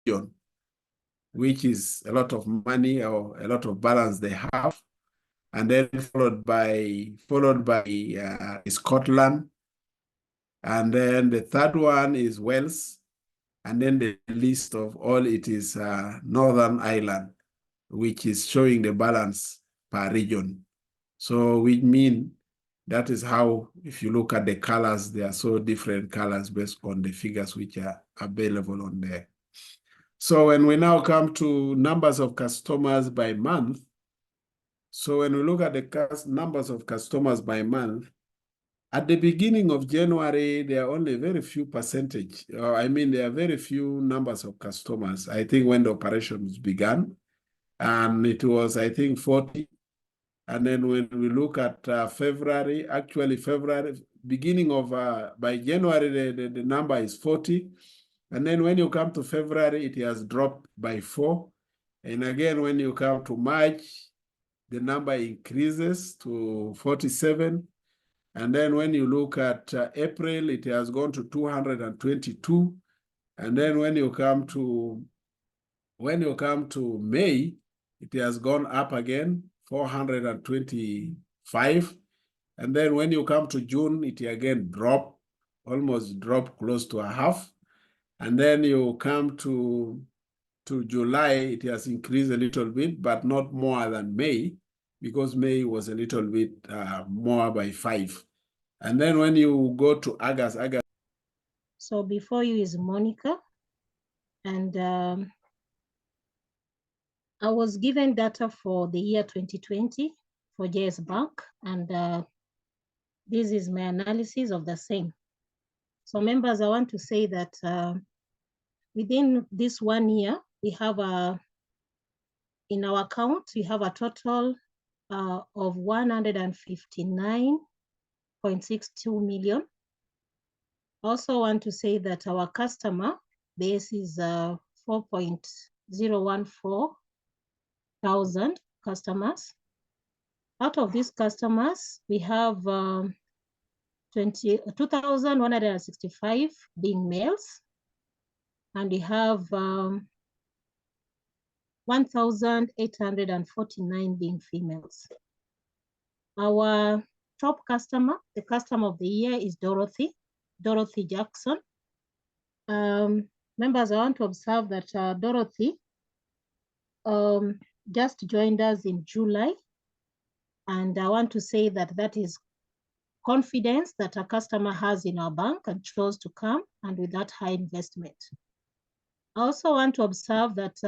region, which is a lot of money or a lot of balance they have, and then followed by Scotland, and then the third one is Wales, and then the list of all it is Northern Ireland, which is showing the balance per region. So we mean that is how, if you look at the colors, they are so different colors based on the figures which are available on there. So when we now come to numbers of customers by month, so when we look at the numbers of customers by month, at the beginning of January, there are only very few percentage. There are very few numbers of customers. I think when the operations began, and it was, I think, 40. And then when we look at February, beginning of, by January, the number is 40. And then when you come to February, it has dropped by 4. And again, when you come to March, the number increases to 47. And then when you look at April, it has gone to 222. And then when you come to May, it has gone up again, 425. And then when you come to June, it again almost dropped close to a half. And then you come to July, it has increased a little bit, but not more than May, because May was a little bit more by 5. And then when you go to August. So before you is Monica, and I was given data for the year 2020 for JS Bank, and this is my analysis of the same. So members, I want to say that within this 1 year, we have in our account, we have a total of 159.62 million. Also want to say that our customer base is 4.014 thousand customers. Out of these customers, we have 2,165 being males, and we have 1,849 being females. Our top customer, the customer of the year, is Dorothy Jackson. Members, I want to observe that Dorothy just joined us in July, and I want to say that that is confidence that a customer has in our bank and chose to come, and with that high investment. I also want to observe that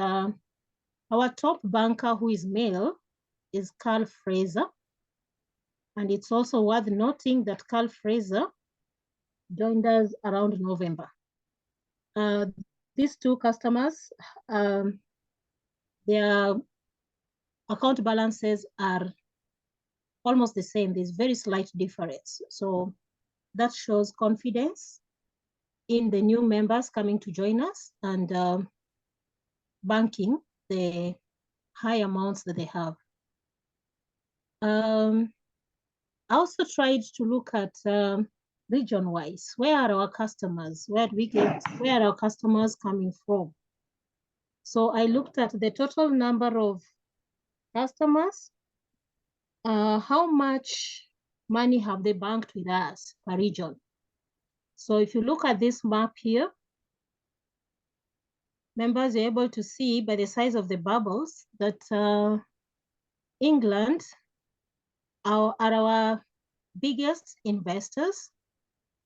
our top banker, who is male, is Carl Fraser, and it's also worth noting that Carl Fraser joined us around November. These two customers, their account balances are almost the same. There's very slight difference. So that shows confidence in the new members coming to join us and banking the high amounts that they have. I also tried to look at region-wise. Where are our customers? Where are our customers coming from? So I looked at the total number of customers, how much money have they banked with us per region. So if you look at this map here, members are able to see by the size of the bubbles that England are our biggest investors,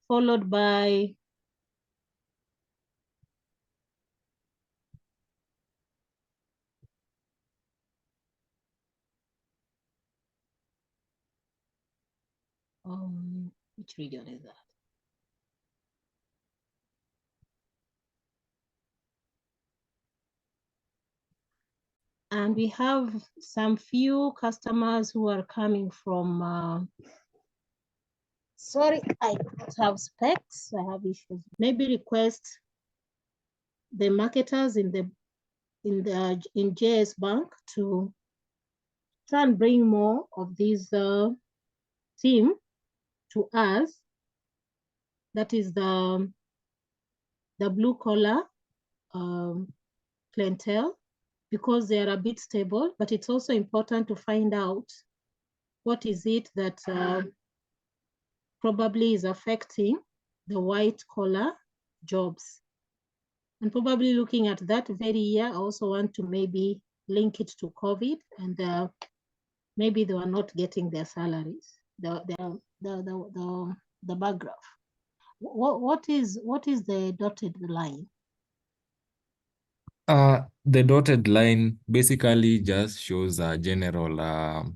followed by which region is that? And we have some few customers who are coming from, sorry, I don't have specs, I have issues. Maybe request the marketers in JS Bank to try and bring more of this team to us. That is the blue collar clientele because they are a bit stable, but it's also important to find out what is it that probably is affecting the white collar jobs. And probably looking at that very year, I also want to maybe link it to COVID, and maybe they were not getting their salaries, the bar graph. What is the dotted line? The dotted line basically just shows a general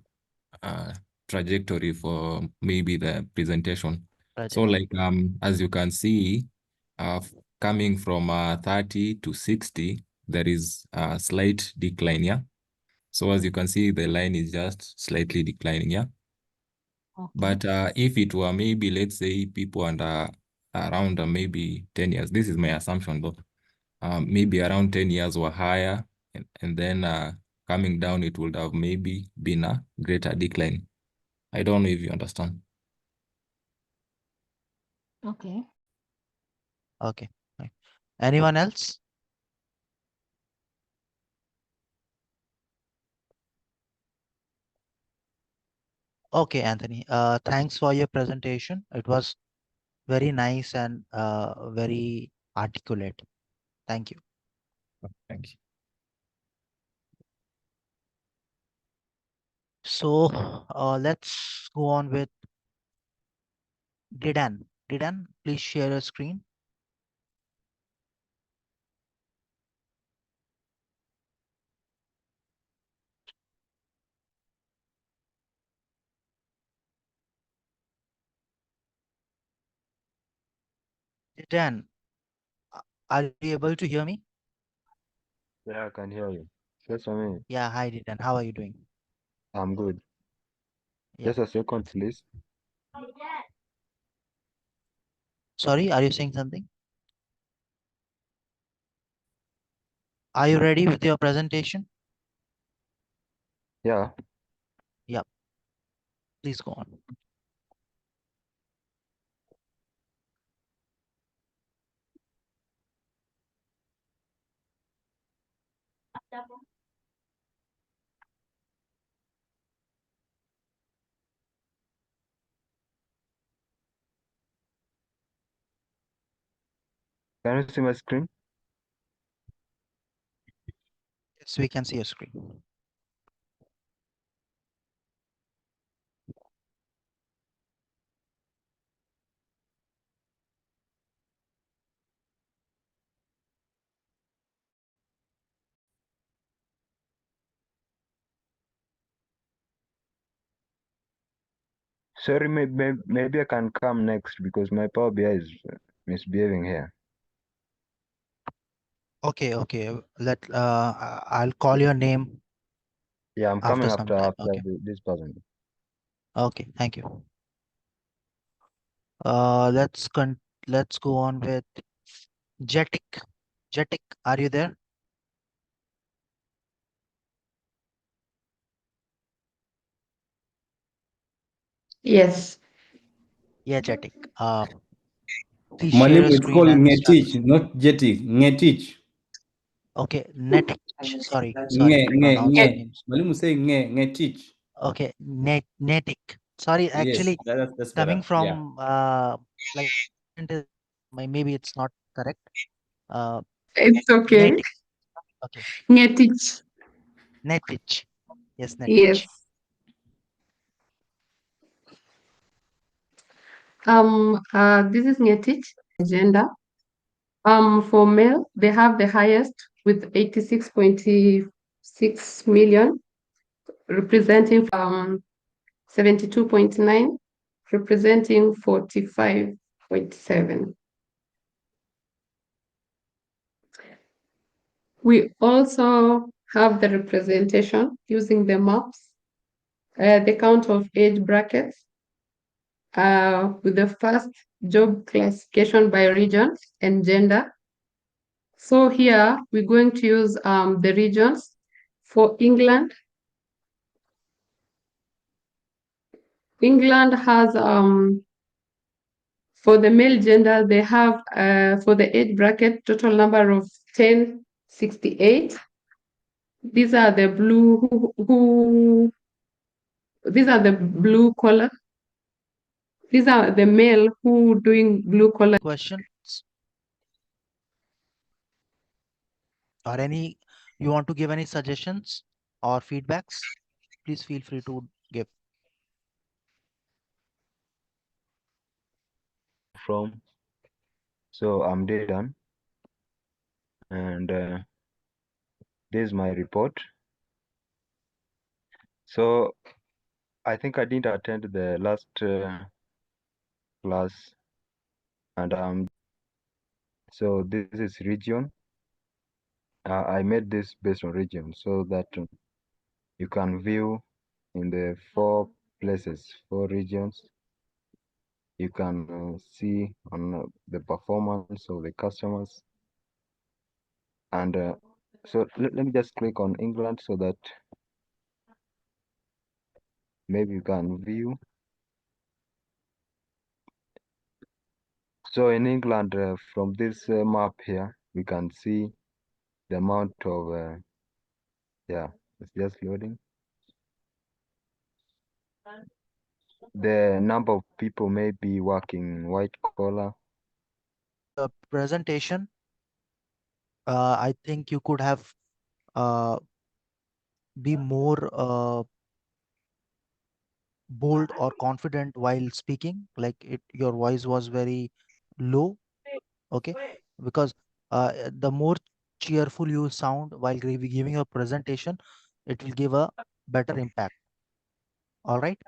trajectory for maybe the presentation. So like as you can see, coming from 30 to 60, there is a slight decline, yeah. So as you can see, the line is just slightly declining, yeah. Okay. But if it were maybe, let's say, people under around maybe 10 years, this is my assumption though, maybe around 10 years were higher, and then coming down, it would have maybe been a greater decline. I don't know if you understand. Okay. Okay. Anyone else? Okay, Anthony. Thanks for your presentation. It was very nice and very articulate. Thank you. Thank you. So let's go on with Didan. Didan, please share your screen. Didan, are you able to hear me? Yeah, I can hear you. Just a minute. Yeah, hi Didan. How are you doing? I'm good. Yeah. Just a second, please. Sorry, are you saying something? Are you ready with your presentation? Yeah. Yep. Please go on. Can you see my screen? Yes, we can see your screen. Sorry, maybe I can come next because my PowerBI is misbehaving here. Okay, okay. I'll call your name. Yeah, I'm After coming some after time. Okay. this person. Okay, thank you. Let's go on with Jetik. Jetik, are you there? Yes. Yeah, Jetik. Please share Mwalimu, your it's screen called and start. Ngetich, not Jetic. Ngetich. Okay, Netich. Sorry Nge, to nge, pronounce nge. your names. Mwalimu say Ngetich. Okay, Netic. Sorry, Yes, actually that's coming better. Yeah. from like maybe it's not correct. It's okay. Netic. Okay, Ngetich. Netich. Yes, Netich. Yes. This is Ngetich agenda. For male, they have the highest with 86.6 million, representing 72.9, representing 45.7. We also have the representation using the maps, the count of age brackets, with the first job classification by region and gender. So here we're going to use the regions for England. England has, for the male gender, they have, for the age bracket, total number of 10 68. These are the these are the blue collar. These are the male who doing blue collar. Questions or you want to give any suggestions or feedbacks? Please feel free to give. From. So I'm done, and this is my report. So I think I didn't attend the last class, and so this is region. I made this based on region so that you can view in the 4 places, 4 regions. You can see on the performance of the customers. And so let me just click on England so that maybe you can view. So in England, from this map here, we can see the amount of, yeah, it's just loading. The number of people may be working white collar. The presentation, I think you could have be more bold or confident while speaking. Like your voice was very low. Okay, because the more cheerful you sound while giving a presentation, it will give a better impact. All right.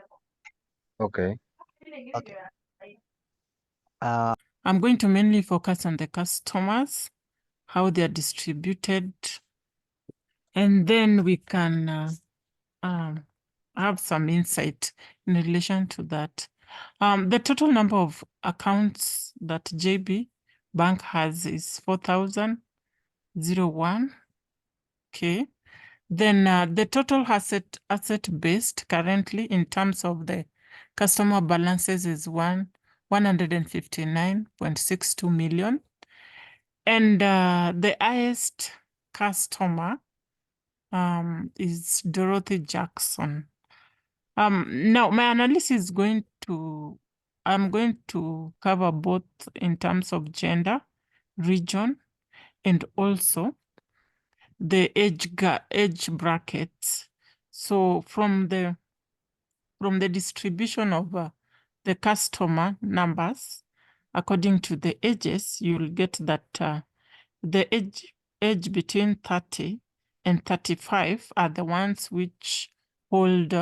Okay. Okay. I'm going to mainly focus on the customers, how they are distributed, and then we can have some insight in relation to that. The total number of accounts that JB Bank has is 4,001. Okay. Then the total asset based currently in terms of the customer balances is 159.62 million. And the highest customer is Dorothy Jackson. Now my analysis is I'm going to cover both in terms of gender, region, and also the age brackets. So from the distribution of the customer numbers according to the ages, you'll get that the age between 30 and 35 are the ones which hold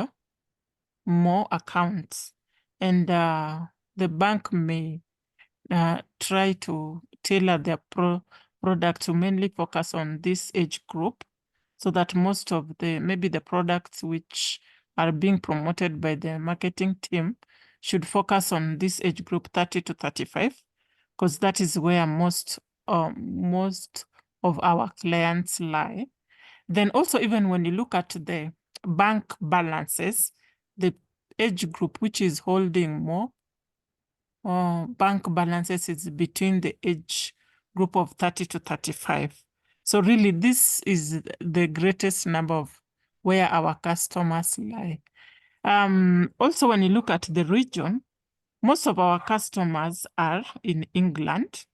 more accounts, and the bank may try to tailor their product to mainly focus on this age group, so that most of maybe the products which are being promoted by the marketing team should focus on this age group 30 to 35, because that is where most of our clients lie. Then also, even when you look at the bank balances, the age group which is holding more bank balances is between the age group of 30 to 35. So really, this is the greatest number of where our customers lie. Also, when you look at the region, most of our customers are in England.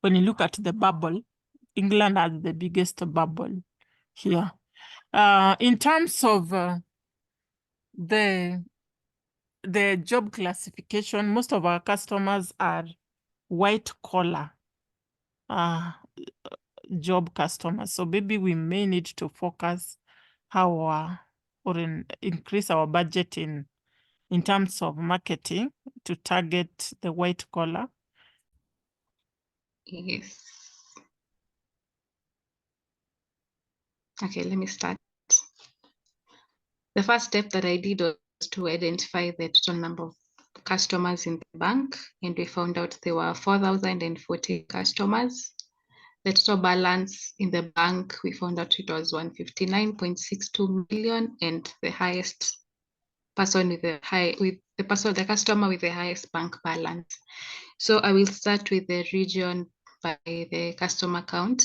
When you look at the bubble, England has the biggest bubble here. In terms of the job classification, most of our customers are white collar job customers. So maybe we may need to focus or increase our budget in terms of marketing to target the white collar. Yes. Okay, let me start. The first step that I did was to identify the total number of customers in the bank, and we found out there were 4,040 customers. The total balance in the bank, we found out it was 159.62 million, and the highest person with the customer with the highest bank balance. So I will start with the region by the customer count.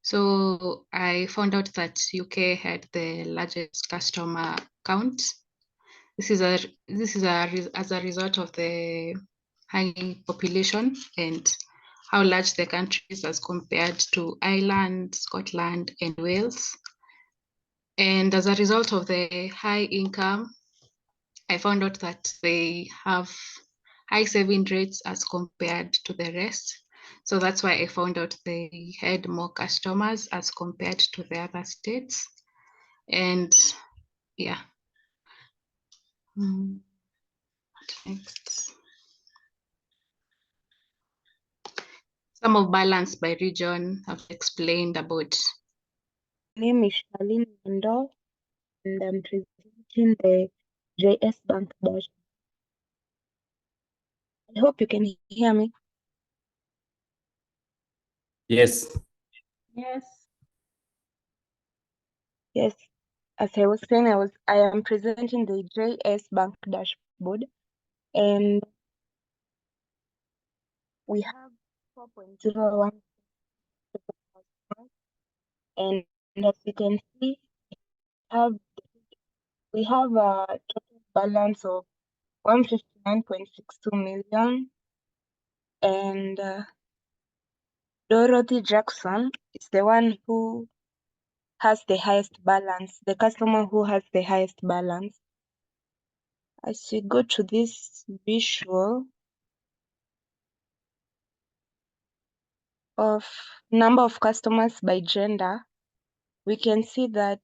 So I found out that UK had the largest customer count. This is as a result of the high population and how large the country is as compared to Ireland, Scotland, and Wales. And as a result of the high income, I found out that they have high saving rates as compared to the rest. So that's why I found out they had more customers as compared to the other states. And yeah. What next? Some of balance by region have explained about. My name is Charlene Mando, and I'm presenting the JS Bank dashboard. I hope you can hear me. Yes. Yes. Yes, as I was saying, I am presenting the JS Bank dashboard, and we have 4.01 customers, and as you can see, we have a total balance of 159.62 million, and Dorothy Jackson is the one who has the highest balance, the customer who has the highest balance. As we go to this visual of number of customers by gender, we can see that